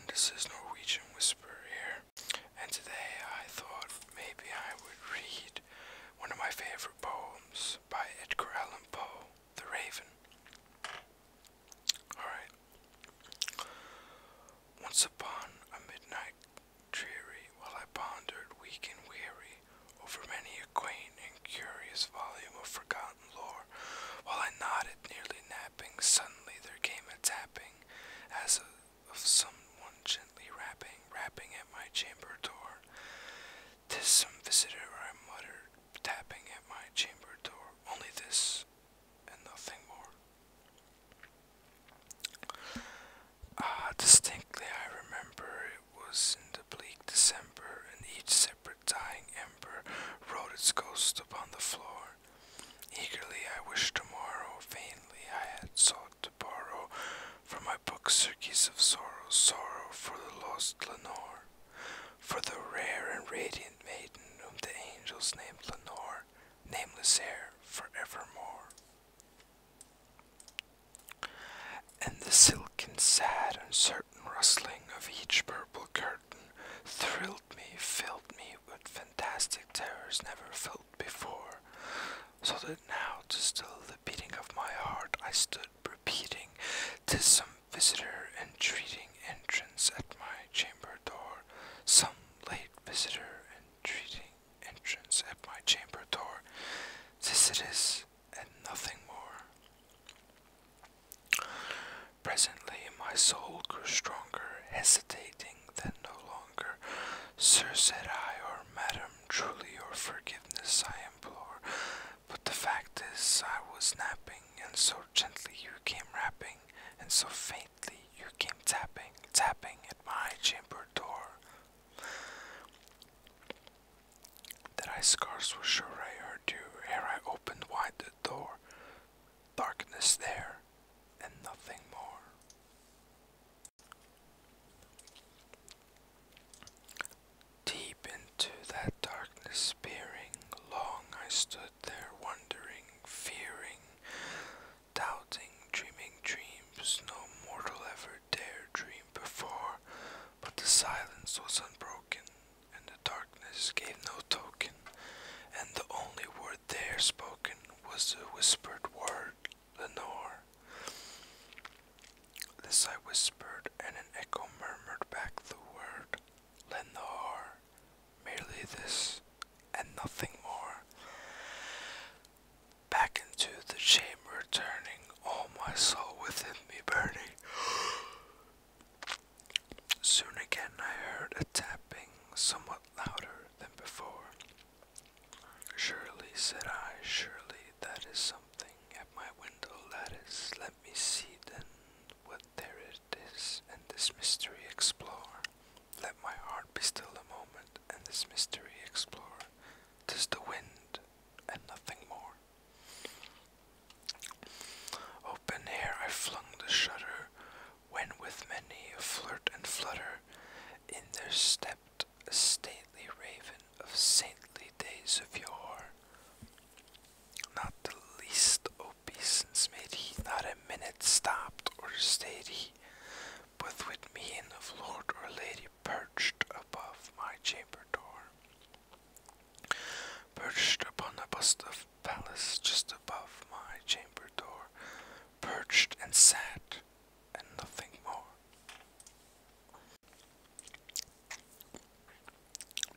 this is Norwegianwhisperer here, and today I thought maybe I would read one of my favorite poems by Edgar Allan Poe, The Raven. Alright. Once upon a midnight dreary, while I pondered weak and weary over many a quaint and curious volume of forgotten lore, while I nodded, nearly napping, suddenly there came a tapping, as of someone gently rapping at my chamber door. "'Tis some visitor," I muttered, tapping at my chamber door. "Only this, and nothing more." Distinctly I remember it was in the bleak December, and each separate dying ember rode its ghost upon the floor. Eagerly I wished tomorrow, vainly I had sought to borrow from my book keys of sorrow, sorrow for the lost Lenore, for the rare and radiant maiden whom the angels named Lenore, nameless heir forevermore. And the silken, sad, uncertain rustling of each purple curtain thrilled me, filled me with fantastic terrors never felt before, so that now to still the beating of my heart I stood repeating, "'Tis some visitor entreating entrance at my chamber door, some late visitor entreating entrance at my chamber door. This it is, and nothing more." Presently my soul grew stronger, hesitating then no longer. "Sir," said I, "or madam, truly your forgiveness I implore. But the fact is I was napping, and so gently you came rapping, and so faintly you came tapping, tapping at my chamber door, that I scarce was sure I heard you ere I opened wide the door. Darkness there, and nothing more." Deep into that darkness peering, long I stood there wondering, fearing, doubting, dreaming dreams no mortal ever dared dream before. But the silence was unbroken, and the darkness gave no token, and the only word there spoken was the whispered word, "Lenore." This I whispered, and an echo murmured back the word, "Lenore." Merely this, and nothing more. Back into the chamber turning, all my soul within me burning. Soon again I heard a tapping, somewhat louder than before. "Surely," said I, "surely that is something at my window lattice. Let me see then what there it is, and this mystery explore. Let my heart be still a moment, and this mystery explore. 'Tis the wind, and nothing more." Open ere I flung the shutter, when with many a flirt and flutter in there stepped a stately raven of saintly days of yore. Not the least obeisance made he, not a minute stopped or stayed he, but with mien of lord or lady perched above my chamber door. Perched upon a bust of Pallas just above my chamber door, perched and sat, and nothing more.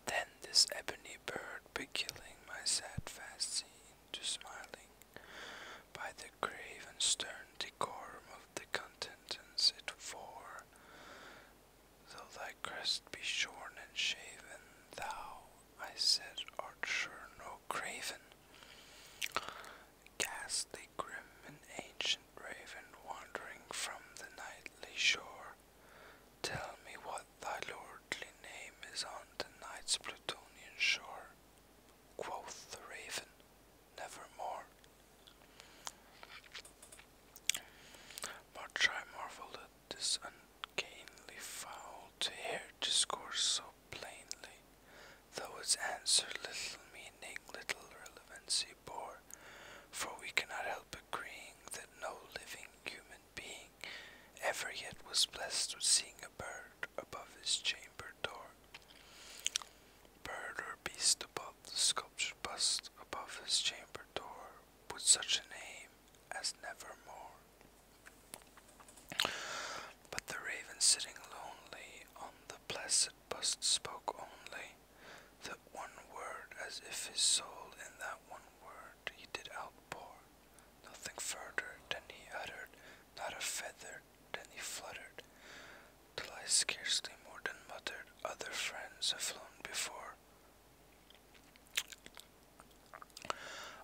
Then this ebony bird, beguiling my sad fancy into smiling, by the grave and stern decorum of the countenance it wore, "Though thy crest be shorn and shaven, thou," I said, "art sure no craven." Ghastly, grim, and ancient raven, wandering from the nightly shore, "Tell me what thy lordly name is on the night's Plutonian shore." Quoth the raven, "Nevermore." Much I marveled at this ungainly fowl, to hear discourse so plainly, though its answer little meaning, little relevancy bore, for we cannot help agreeing that no living human being ever yet was blessed with seeing a bird his chamber door. Bird or beast above the sculptured bust above his chamber door, with such a name as Nevermore. But the raven sitting lonely on the placid bust spoke only that one word, as if his soul in that one word he did outpour. Nothing further than he uttered, not a feather than he fluttered, till I scarcely more than muttered, other friends have flown before.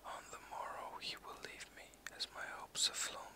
On the morrow he will leave me, as my hopes have flown